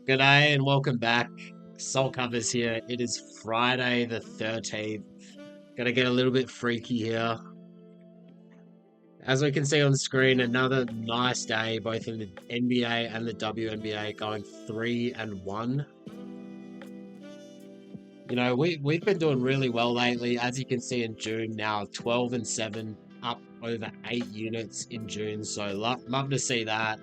G'day and welcome back. Soul Covers here. It is Friday the 13th. Gonna get a little bit freaky here. As we can see on the screen, another nice day, both in the NBA and the WNBA, going 3-1. We've been doing really well lately. As you can see in June now, 12-7, up over 8 units in June. So love to see that.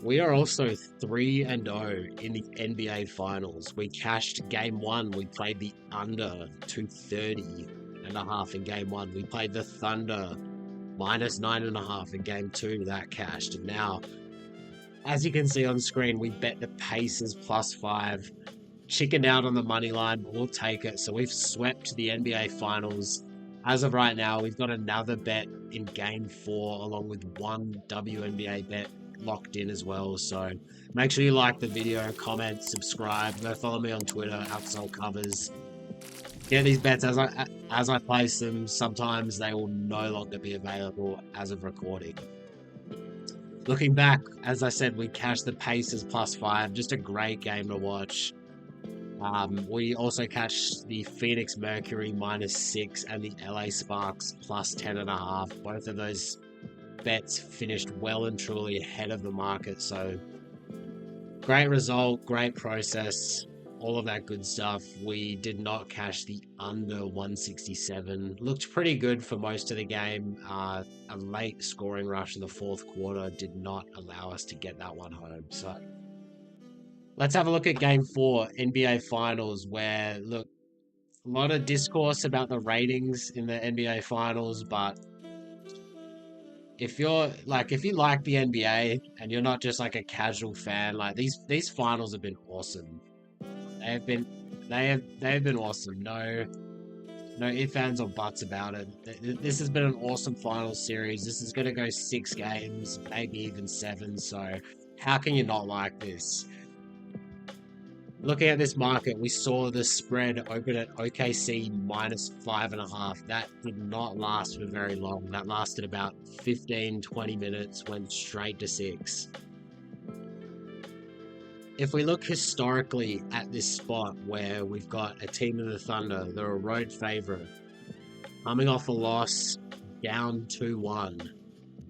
We are also 3-0 in the NBA Finals. We cashed game one. We played the under 230.5 in game one. We played the Thunder -9.5 in game two. That cashed. And now, as you can see on screen, we bet the Pacers +5. Chickened out on the money line, but we'll take it. So we've swept the NBA Finals. As of right now, we've got another bet in game four, along with one WNBA bet locked in as well. So make sure you like the video, comment, subscribe, go follow me on Twitter, Outsole Covers. Get these bets as I place them. Sometimes they will no longer be available as of recording. Looking back, as I said, we cashed the Pacers +5. Just a great game to watch. We also cashed the Phoenix Mercury -6 and the LA Sparks +10.5. Both of those bets finished well and truly ahead of the market. So great result, great process, all of that good stuff. We did not cash the under 167. Looked pretty good for most of the game. A late scoring rush in the fourth quarter did not allow us to get that one home. So let's have a look at game four, NBA Finals, where, look, a lot of discourse about the ratings in the NBA Finals, but if you like the NBA and you're not just like a casual fan, like these finals have been awesome. They have been awesome. No ifs, ands, or buts about it. This has been an awesome final series. This is gonna go 6 games, maybe even 7. So how can you not like this? Looking at this market, we saw the spread open at OKC -5.5. That did not last for very long. That lasted about 15, 20 minutes, went straight to 6. If we look historically at this spot where we've got a team in the Thunder, they're a road favorite, coming off a loss, down 2-1.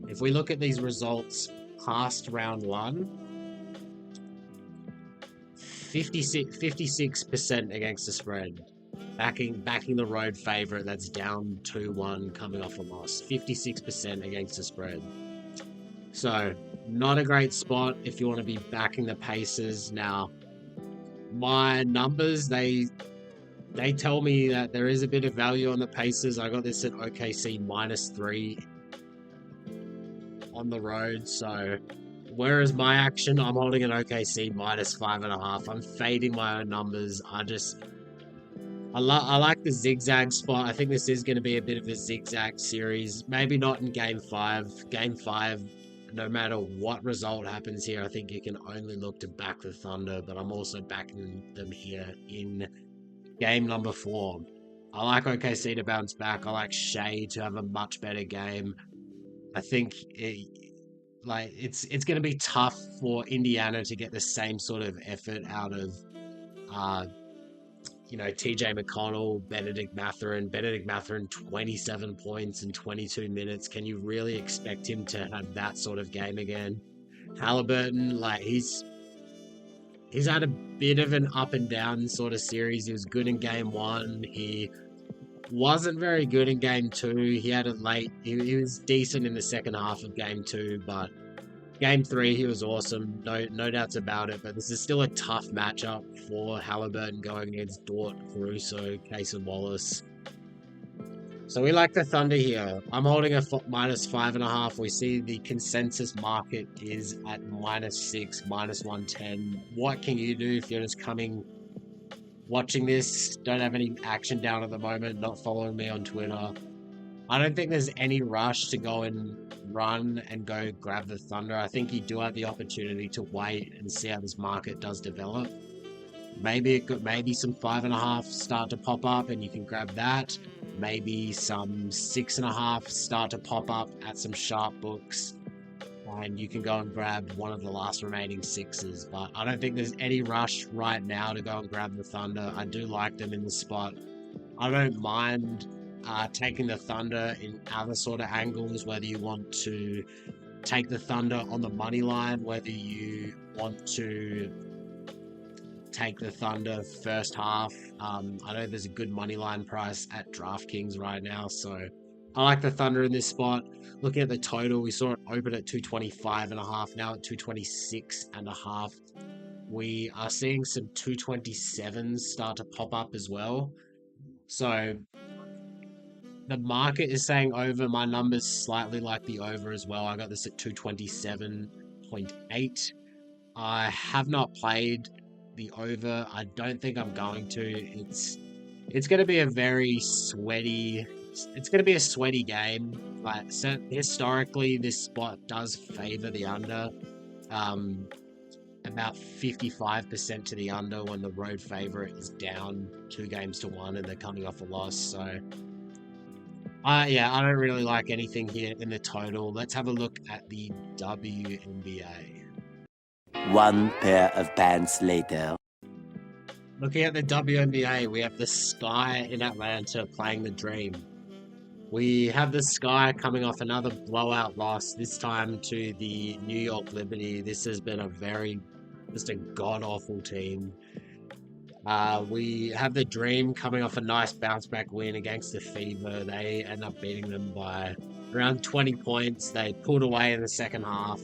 If we look at these results past round one, 56% against the spread. Backing the road favorite that's down 2-1 coming off a loss. 56% against the spread. So, not a great spot if you want to be backing the Pacers. Now, my numbers, they tell me that there is a bit of value on the Pacers. I got this at OKC -3 on the road. So, whereas my action, I'm holding an OKC -5.5. I'm fading my own numbers. I like the zigzag spot. I think this is going to be a bit of a zigzag series. Maybe not in game five. Game five, no matter what result happens here, I think you can only look to back the Thunder, but I'm also backing them here in game number 4. I like OKC to bounce back. I like Shea to have a much better game. I think it's going to be tough for Indiana to get the same sort of effort out of TJ McConnell, Benedict Mathurin 27 points in 22 minutes. Can you really expect him to have that sort of game again? Halliburton, like he's had a bit of an up and down sort of series. He was good in game one. He wasn't very good in game two. He had a late. He was decent in the second half of game two, but game three he was awesome. No doubts about it. But this is still a tough matchup for Halliburton going against Dort, Caruso, Case and Wallace. So we like the Thunder here. I'm holding a -5.5. We see the consensus market is at -6, -110. What can you do if you're just watching this, don't have any action down at the moment, not following me on Twitter? I don't think there's any rush to go and run and go grab the Thunder. I think you do have the opportunity to wait and see how this market does develop. Maybe some 5.5 start to pop up and you can grab that. Maybe some 6.5 start to pop up at some sharp books. and you can go and grab one of the last remaining 6s. But I don't think there's any rush right now to go and grab the Thunder. I do like them in the spot. I don't mind taking the Thunder in other sort of angles, whether you want to take the Thunder on the money line, whether you want to take the Thunder first half. I know there's a good money line price at DraftKings right now, so I like the Thunder in this spot. Looking at the total, we saw it open at 225.5, now at 226.5. We are seeing some 227s start to pop up as well. So the market is saying over. My number's slightly like the over as well. I got this at 227.8. I have not played the over. I don't think I'm going to. It's going to be a very sweaty. It's going to be a sweaty game. Like, so historically, this spot does favor the under. About 55% to the under when the road favorite is down 2-1 and they're coming off a loss. So, yeah, I don't really like anything here in the total. Let's have a look at the WNBA. One pair of pants later. Looking at the WNBA, we have the Sky in Atlanta playing the Dream. We have the Sky coming off another blowout loss, this time to the New York Liberty. This has been just a god-awful team. We have the Dream coming off a nice bounce-back win against the Fever. They end up beating them by around 20 points. They pulled away in the second half.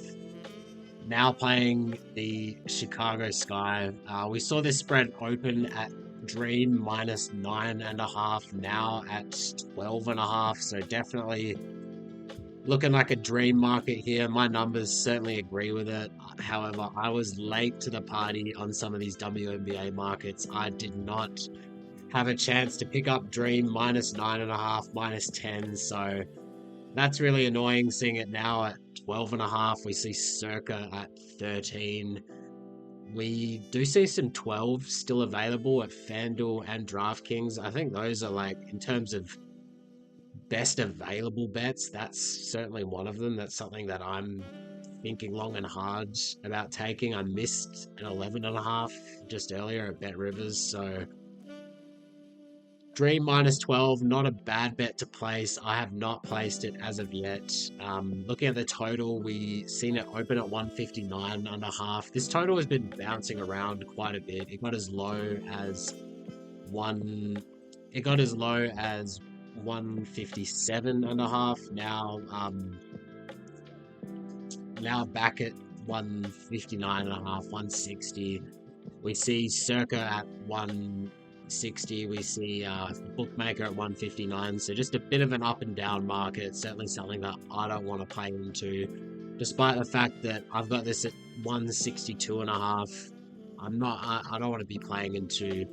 Now playing the Chicago Sky. We saw this spread open at Dream minus 9.5, now at 12.5. So definitely looking like a dream market here. My numbers certainly agree with it. However, I was late to the party on some of these WNBA markets. I did not have a chance to pick up Dream minus 9.5, minus 10. So that's really annoying, seeing it now at 12.5. We see Circa at 13. We do see some 12 still available at FanDuel and DraftKings. I think those are, like, in terms of best available bets, that's certainly one of them. That's something that I'm thinking long and hard about taking. I missed an 11.5 just earlier at Bet Rivers, so Dream minus 12, not a bad bet to place. I have not placed it as of yet. Looking at the total, we've seen it open at 159.5. This total has been bouncing around quite a bit. It got as low as 157.5. Now back at 159.5, 160. We see Circa at 160. We see Bookmaker at 159. So just a bit of an up and down market. Certainly something that I don't want to play into, despite the fact that I've got this at 162.5. I don't want to be playing into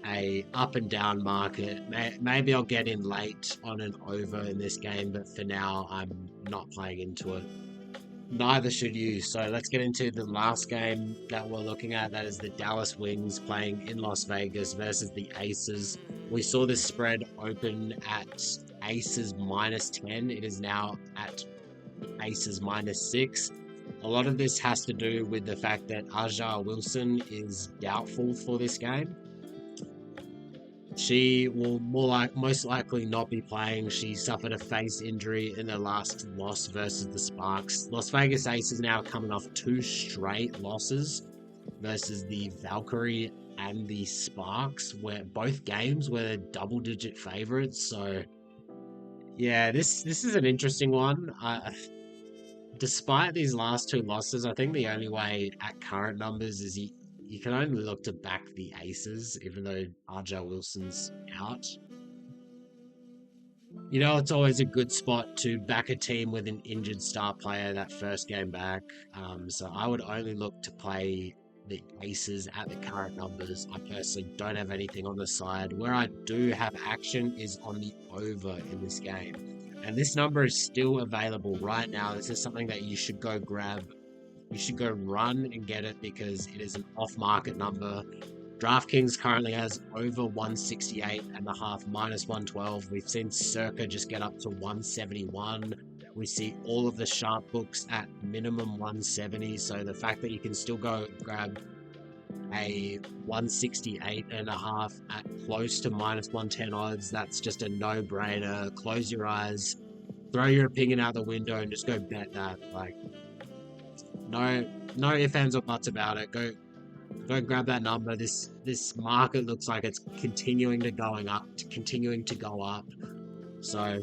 a up and down market. Maybe I'll get in late on an over in this game, but for now I'm not playing into it. Neither should you. So let's get into the last game that we're looking at. That is the Dallas Wings playing in Las Vegas versus the Aces. We saw this spread open at Aces minus 10. It is now at Aces minus 6. A lot of this has to do with the fact that Aja Wilson is doubtful for this game. She will most likely not be playing. She suffered a face injury in their last loss versus the Sparks. Las Vegas Aces now coming off 2 straight losses versus the Valkyrie and the Sparks, where both games were double-digit favorites. So, yeah, this is an interesting one. Despite these last 2 losses, I think the only way at current numbers is you can only look to back the Aces, even though RJ Wilson's out. You know, it's always a good spot to back a team with an injured star player that first game back. So I would only look to play the Aces at the current numbers. I personally don't have anything on the side. Where I do have action is on the over in this game. And this number is still available right now. This is something that you should go grab. You should go run and get it because it is an off-market number. DraftKings currently has over 168.5 minus 112. We've seen Circa just get up to 171. We see all of the sharp books at minimum 170. So the fact that you can still go grab a 168.5 at close to -110 odds, that's just a no-brainer. Close your eyes, throw your opinion out the window, and just go bet that. Like, no ifs, ands, or buts about it. Go grab that number. This market looks like it's continuing to go up. So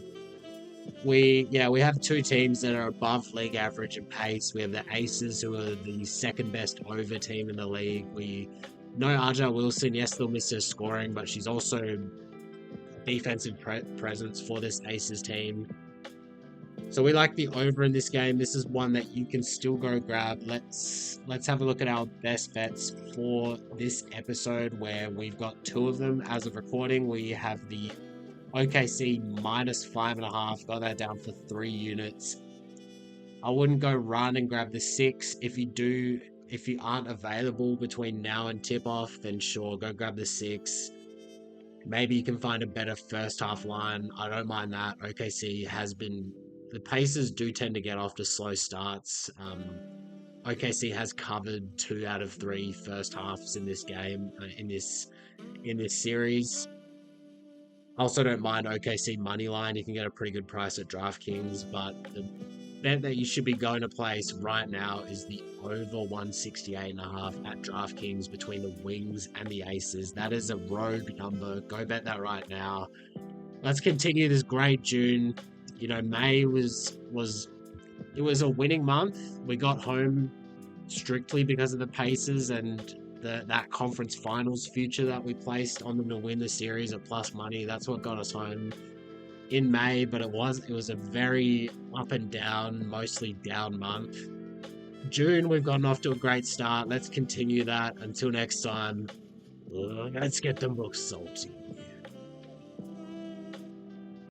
we have two teams that are above league average in pace. We have the Aces, who are the second best over team in the league. We know Arja Wilson, yes, they'll miss her scoring, but she's also a defensive presence for this Aces team. So we like the over in this game. This is one that you can still go grab. Let's have a look at our best bets for this episode, where we've got two of them as of recording. We have the OKC -5.5, got that down for 3 units. I wouldn't go run and grab the 6. If you aren't available between now and tip-off, then sure, go grab the 6. Maybe you can find a better first half line. I don't mind that. OKC the Pacers do tend to get off to slow starts. OKC has covered 2 out of 3 first halves in this game, in this series. I also don't mind OKC money line. You can get a pretty good price at DraftKings, but the bet that you should be going to place right now is the over 168.5 at DraftKings between the Wings and the Aces. That is a rogue number. Go bet that right now. Let's continue this great June. You know, May was a winning month. We got home strictly because of the Pacers and that conference finals future that we placed on them to win the series at plus money. That's what got us home in May, but it was a very up and down, mostly down month. June, we've gotten off to a great start. Let's continue that. Until next time, let's get them books salty.